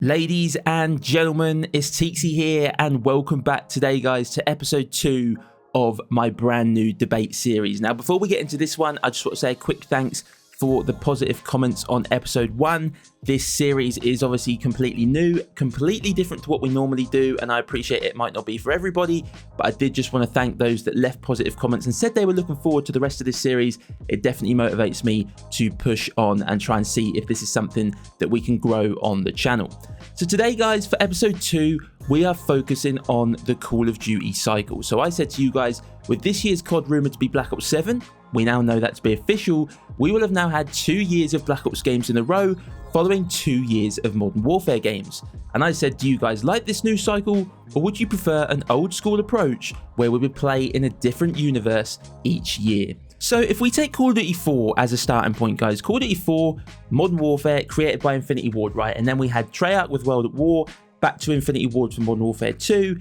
Ladies and gentlemen, it's Teaksy here, and welcome back today, guys, to episode 2 of my brand new debate series. Now, before we get into this one, I just want to say a quick thanks for the positive comments on episode 1. This series is obviously completely new, completely different to what we normally do, and I appreciate it might not be for everybody, but I did just want to thank those that left positive comments and said they were looking forward to the rest of this series. It definitely motivates me to push on and try and see if this is something that we can grow on the channel. So today, guys, for episode 2, we are focusing on the Call of Duty cycle. So I said to you guys, with this year's COD rumoured to be Black Ops 7, we now know that to be official, we will have now had 2 years of Black Ops games in a row, following 2 years of Modern Warfare games. And I said, do you guys like this new cycle, or would you prefer an old school approach where we would play in a different universe each year? So if we take Call of Duty 4 as a starting point, guys, Call of Duty 4, Modern Warfare, created by Infinity Ward, right? And then we had Treyarch with World at War, back to Infinity Ward for Modern Warfare 2,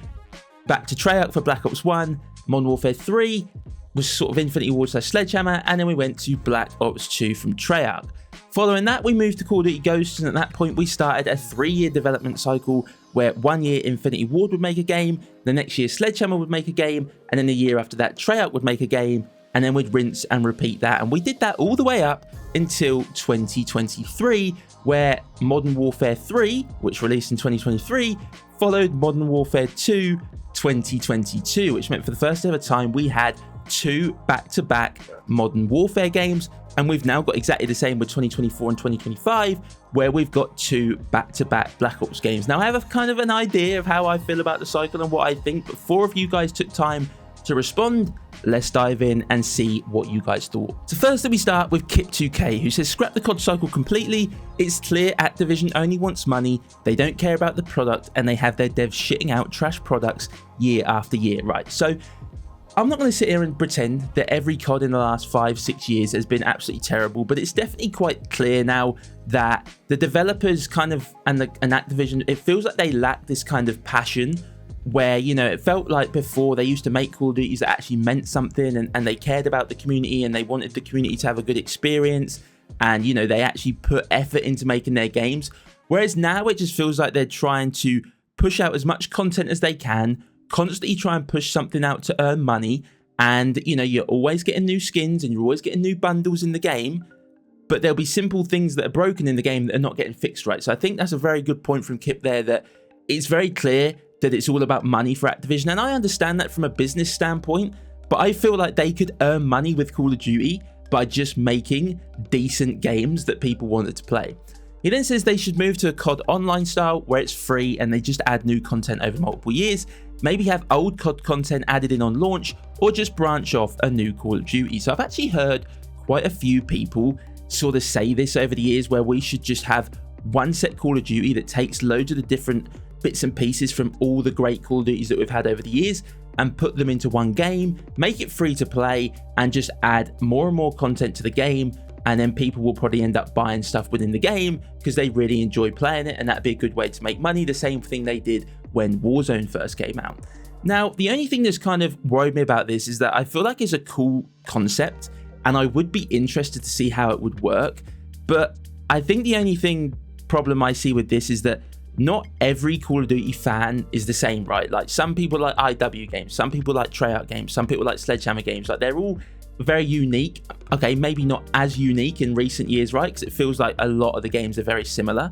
back to Treyarch for Black Ops 1, Modern Warfare 3 was sort of Infinity Ward / Sledgehammer, and then we went to Black Ops 2 from Treyarch. Following that, we moved to Call of Duty Ghosts, and at that point we started a 3-year development cycle where 1 year Infinity Ward would make a game, the next year Sledgehammer would make a game, and then the year after that Treyarch would make a game, and then we'd rinse and repeat that. And we did that all the way up until 2023, where Modern Warfare 3, which released in 2023, followed Modern Warfare 2 2022, which meant for the first ever time we had 2 back-to-back Modern Warfare games, and we've now got exactly the same with 2024 and 2025, where we've got 2 back-to-back Black Ops games. Now, I have a kind of an idea of how I feel about the cycle and what I think, but 4 of you guys took time to respond. Let's dive in and see what you guys thought. So first, we start with Kip2K, who says, scrap the COD cycle completely. It's clear Activision only wants money. They don't care about the product, and they have their devs shitting out trash products year after year. Right, so I'm not going to sit here and pretend that every COD in the last 5-6 years has been absolutely terrible, but it's definitely quite clear now that the developers kind of, and Activision, it feels like they lack this kind of passion where, you know, it felt like before they used to make Call of Duties that actually meant something, and they cared about the community, and they wanted the community to have a good experience, and, you know, they actually put effort into making their games. Whereas now it just feels like they're trying to push out as much content as they can, constantly try and push something out to earn money, and, you know, you're always getting new skins and you're always getting new bundles in the game, but there'll be simple things that are broken in the game that are not getting fixed, right? So I think that's a very good point from Kip there, that it's very clear that it's all about money for Activision, and I understand that from a business standpoint, but I feel like they could earn money with Call of Duty by just making decent games that people wanted to play. He then says they should move to a COD online style where it's free and they just add new content over multiple years, maybe have old COD content added in on launch, or just branch off a new Call of Duty. So I've actually heard quite a few people sort of say this over the years, where we should just have one set Call of Duty that takes loads of the different bits and pieces from all the great Call of Duties that we've had over the years and put them into one game, make it free to play, and just add more and more content to the game, and then people will probably end up buying stuff within the game because they really enjoy playing it, and that'd be a good way to make money, the same thing they did when Warzone first came out. Now, the only thing that's kind of worried me about this is that I feel like it's a cool concept, and I would be interested to see how it would work, but I think the only problem I see with this is that not every Call of Duty fan is the same, right? Like, some people like IW games, some people like Treyarch games, some people like Sledgehammer games. Like, they're all very unique. Okay, maybe not as unique in recent years, right? Because it feels like a lot of the games are very similar.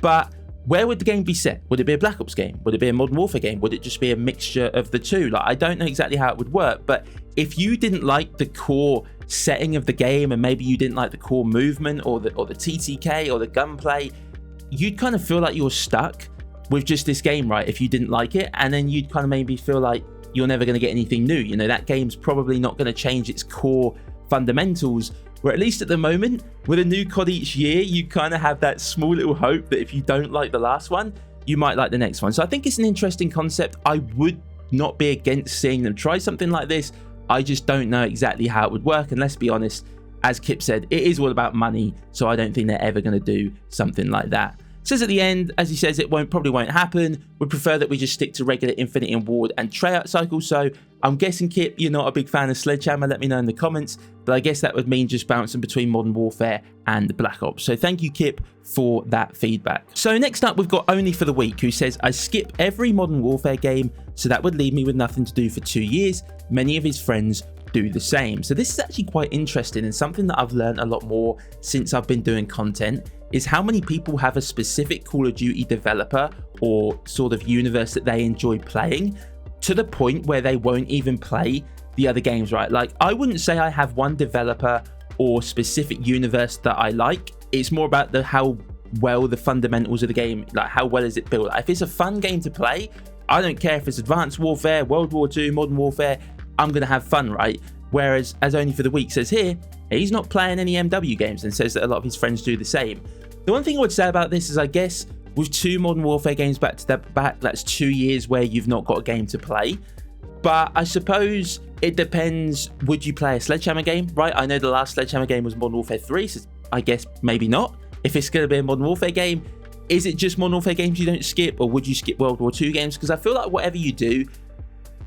But where would the game be set? Would it be a Black Ops game? Would it be a Modern Warfare game? Would it just be a mixture of the two? Like, I don't know exactly how it would work, but if you didn't like the core setting of the game, and maybe you didn't like the core movement or the TTK or the gunplay, you'd kind of feel like you're stuck with just this game, right? If you didn't like it, and then you'd kind of maybe feel like you're never going to get anything new. You know, that game's probably not going to change its core fundamentals, where at least at the moment, with a new COD each year, you kind of have that small little hope that if you don't like the last one, you might like the next one. So I think it's an interesting concept. I would not be against seeing them try something like this. I just don't know exactly how it would work, and let's be honest, as Kip said, it is all about money, so I don't think they're ever going to do something like that. Says at the end, as he says, it probably won't happen. Would prefer that we just stick to regular Infinity and Ward and tryout cycles. So I'm guessing, Kip, you're not a big fan of Sledgehammer. Let me know in the comments. But I guess that would mean just bouncing between Modern Warfare and Black Ops. So thank you, Kip, for that feedback. So next up, we've got Only for the Week, who says, I skip every Modern Warfare game, so that would leave me with nothing to do for 2 years. Many of his friends do the same. So this is actually quite interesting, and something that I've learned a lot more since I've been doing content is how many people have a specific Call of Duty developer or sort of universe that they enjoy playing, to the point where they won't even play the other games, right? Like, I wouldn't say I have one developer or specific universe that I like. It's more about how well the fundamentals of the game, like how well is it built. If it's a fun game to play, I don't care if it's Advanced Warfare, World War II, Modern Warfare, I'm gonna have fun, right? Whereas, as Only for the Week says here, he's not playing any MW games, and says that a lot of his friends do the same. The one thing I would say about this is, I guess, with 2 Modern Warfare games back to back, that's 2 years where you've not got a game to play. But I suppose it depends, would you play a Sledgehammer game, right? I know the last Sledgehammer game was Modern Warfare 3, so I guess maybe not. If it's going to be a Modern Warfare game, is it just Modern Warfare games you don't skip, or would you skip World War II games? Because I feel like whatever you do,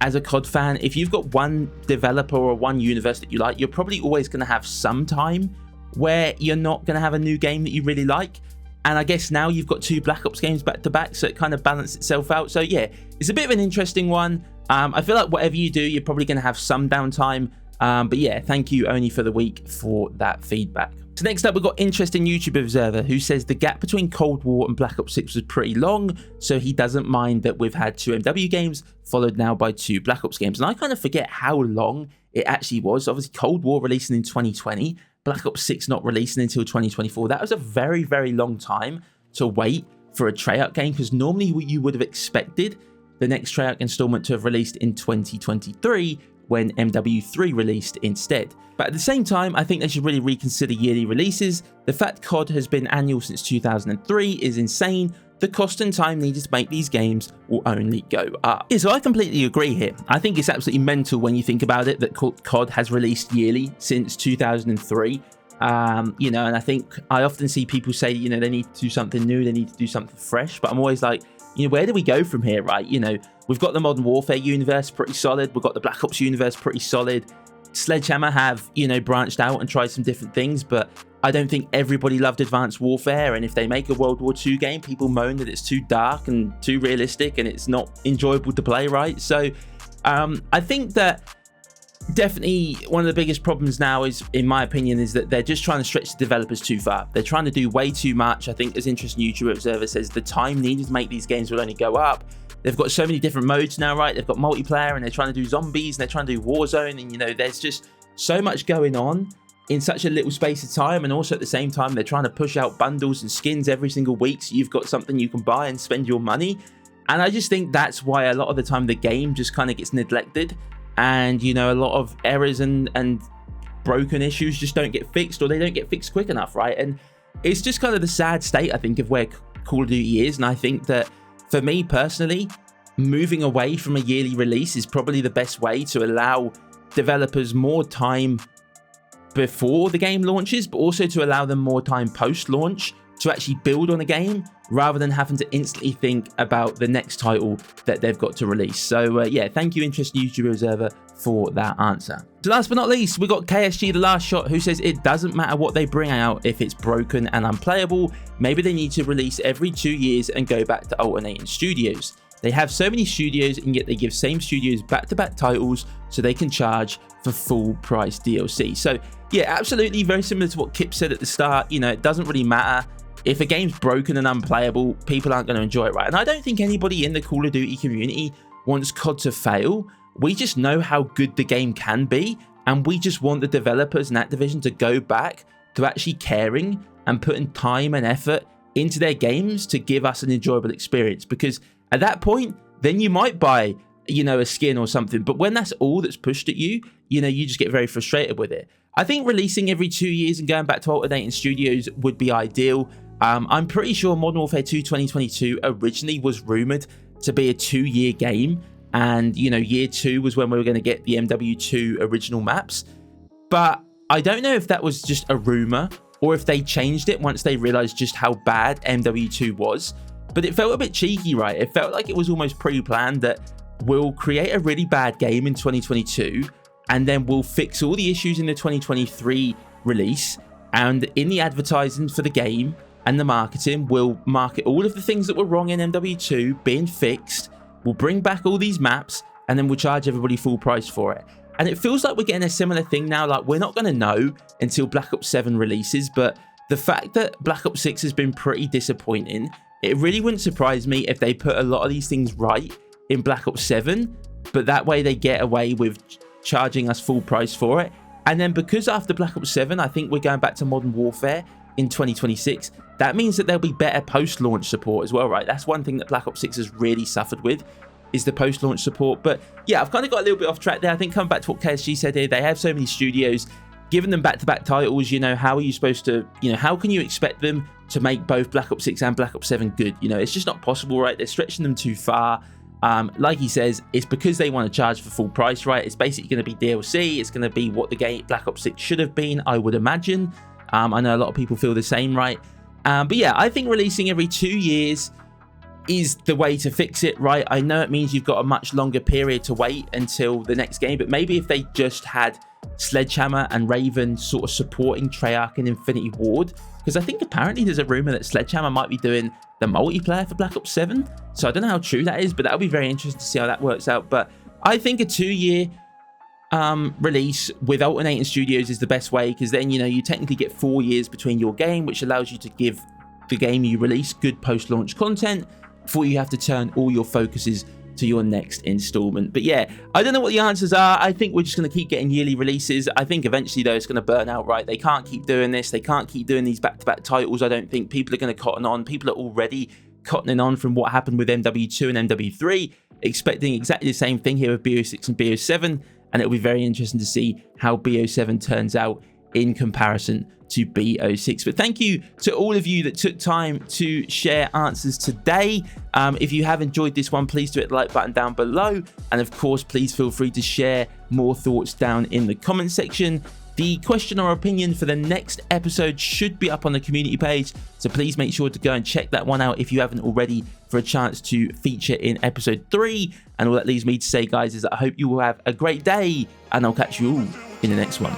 as a COD fan, if you've got one developer or one universe that you like, you're probably always going to have some time where you're not going to have a new game that you really like. And I guess now you've got 2 Black Ops games back to back, so it kind of balanced itself out. So yeah, it's a bit of an interesting one. I feel like whatever you do, you're probably going to have some downtime. But yeah, thank you Only for the Week for that feedback. So next up, we've got Interesting YouTube Observer, who says the gap between Cold War and Black Ops 6 was pretty long, so he doesn't mind that we've had 2 MW games, followed now by 2 Black Ops games. And I kind of forget how long it actually was. Obviously, Cold War releasing in 2020, Black Ops 6 not releasing until 2024. That was a very, very long time to wait for a Treyarch game, because normally you would have expected the next Treyarch installment to have released in 2023, when MW3 released instead. But at the same time, I think they should really reconsider yearly releases. The fact COD has been annual since 2003 is insane. The cost and time needed to make these games will only go up. Yeah, so I completely agree here. I think it's absolutely mental when you think about it that COD has released yearly since 2003. You know, and I think I often see people say, you know, they need to do something new, they need to do something fresh, but I'm always like, you know, where do we go from here, right? You know, we've got the Modern Warfare universe pretty solid, we've got the Black Ops universe pretty solid. Sledgehammer have, you know, branched out and tried some different things, but I don't think everybody loved Advanced Warfare, and if they make a World War II game, people moan that it's too dark and too realistic and it's not enjoyable to play, right? So I think that definitely one of the biggest problems now is, in my opinion, is that they're just trying to stretch the developers too far. They're trying to do way too much. I think, as Interesting YouTube Observer says, the time needed to make these games will only go up. They've got so many different modes now, right? They've got multiplayer, and they're trying to do zombies, and they're trying to do Warzone, and you know, there's just so much going on in such a little space of time. And also at the same time, they're trying to push out bundles and skins every single week, so you've got something you can buy and spend your money. And I just think that's why a lot of the time the game just kind of gets neglected, and you know, a lot of errors and broken issues just don't get fixed, or they don't get fixed quick enough, right? And it's just kind of the sad state, I think, of where Call of Duty is. And I think that for me personally, moving away from a yearly release is probably the best way to allow developers more time before the game launches, but also to allow them more time post-launch to actually build on a game, rather than having to instantly think about the next title that they've got to release. So yeah, thank you Interesting YouTube Observer for that answer. So last but not least, we got KSG The Last Shot, who says it doesn't matter what they bring out if it's broken and unplayable. Maybe they need to release every 2 years and go back to alternating studios. They have so many studios, and yet they give same studios back-to-back titles so they can charge for full price DLC. So yeah, absolutely very similar to what Kip said at the start. You know, it doesn't really matter. If a game's broken and unplayable, people aren't going to enjoy it, right? And I don't think anybody in the Call of Duty community wants COD to fail. We just know how good the game can be, and we just want the developers and Activision to go back to actually caring and putting time and effort into their games to give us an enjoyable experience. Because at that point, then you might buy, you know, a skin or something. But when that's all that's pushed at you, you know, you just get very frustrated with it. I think releasing every 2 years and going back to alternating studios would be ideal. I'm pretty sure Modern Warfare 2 2022 originally was rumored to be a 2-year game, and you know, year 2 was when we were going to get the MW2 original maps. But I don't know if that was just a rumor or if they changed it once they realized just how bad MW2 was. But it felt a bit cheeky, right? It felt like it was almost pre-planned that we'll create a really bad game in 2022, and then we'll fix all the issues in the 2023 release, and in the advertising for the game and the marketing, we'll market all of the things that were wrong in MW2 being fixed, we'll bring back all these maps, and then we'll charge everybody full price for it. And it feels like we're getting a similar thing now. Like, we're not going to know until Black Ops 7 releases, but the fact that Black Ops 6 has been pretty disappointing, it really wouldn't surprise me if they put a lot of these things right in Black Ops 7, but that way they get away with charging us full price for it. And then because after Black Ops 7, I think we're going back to Modern Warfare in 2026, that means that there'll be better post-launch support as well, right? That's one thing that Black Ops 6 has really suffered with, is the post-launch support. But yeah, I've kind of got a little bit off track there. I think coming back to what KSG said here, they have so many studios, giving them back-to-back titles, you know, how are you supposed to, you know, how can you expect them to make both Black Ops 6 and Black Ops 7 good? You know, it's just not possible, right? They're stretching them too far. Like he says, it's because they want to charge for full price, right? It's basically going to be DLC. It's going to be what the game Black Ops 6 should have been, I would imagine. I know a lot of people feel the same, right? But yeah, I think releasing every 2 years is the way to fix it, right? I know it means you've got a much longer period to wait until the next game, but maybe if they just had Sledgehammer and Raven sort of supporting Treyarch and Infinity Ward, because I think apparently there's a rumor that Sledgehammer might be doing the multiplayer for Black Ops 7, so I don't know how true that is, but that'll be very interesting to see how that works out. But I think a 2-year release with alternating studios is the best way, because then, you know, you technically get 4 years between your game, which allows you to give the game you release good post-launch content before you have to turn all your focuses to your next installment. But yeah, I don't know what the answers are. I think we're just going to keep getting yearly releases. I think eventually, though, it's going to burn out, right? They can't keep doing this. They can't keep doing these back-to-back titles. I don't think people are going to cotton on. People are already cottoning on from what happened with MW2 and MW3, expecting exactly the same thing here with BO6 and BO7, and it'll be very interesting to see how BO7 turns out in comparison to BO6. But thank you to all of you that took time to share answers today. If you have enjoyed this one, please do hit the like button down below, and of course please feel free to share more thoughts down in the comment section. The question or opinion for the next episode should be up on the community page, so please make sure to go and check that one out if you haven't already, for a chance to feature in episode 3. And all that leaves me to say, guys, is that I hope you will have a great day, and I'll catch you all in the next one.